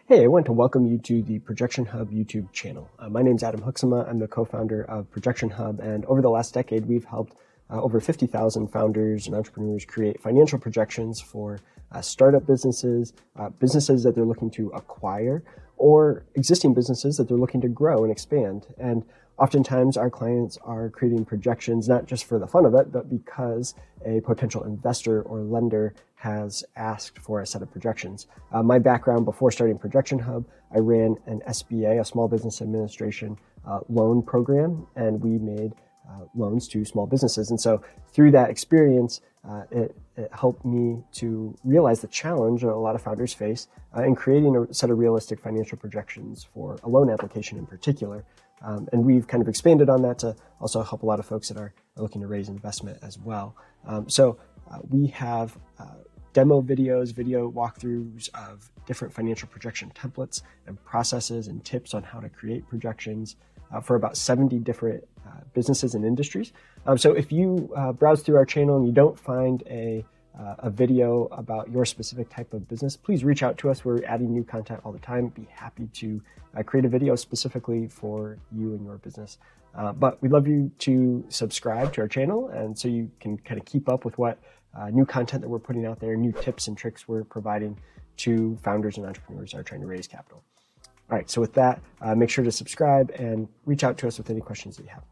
Hey, I want to welcome you to the ProjectionHub YouTube channel. My name is Adam Huxema. I'm the co-founder of ProjectionHub, and over the last decade, we've helped over 50,000 founders and entrepreneurs create financial projections for startup businesses, businesses that they're looking to acquire, or existing businesses that they're looking to grow and expand. And oftentimes, our clients are creating projections not just for the fun of it, but because a potential investor or lender has asked for a set of projections. My background before starting ProjectionHub, I ran an SBA, a Small Business Administration loan program, and we made loans to small businesses. And so through that experience, it helped me to realize the challenge that a lot of founders face in creating a set of realistic financial projections for a loan application in particular. And we've kind of expanded on that to also help a lot of folks that are looking to raise investment as well. So we have demo videos, video walkthroughs of different financial projection templates and processes and tips on how to create projections for about 70 different businesses and industries. So if you browse through our channel and you don't find a video about your specific type of business, please reach out to us. We're adding new content all the time. Be happy to create a video specifically for you and your business. But we'd love you to subscribe to our channel, and so you can kind of keep up with what new content that we're putting out there, new tips and tricks we're providing to founders and entrepreneurs that are trying to raise capital. All right, so with that, make sure to subscribe and reach out to us with any questions that you have.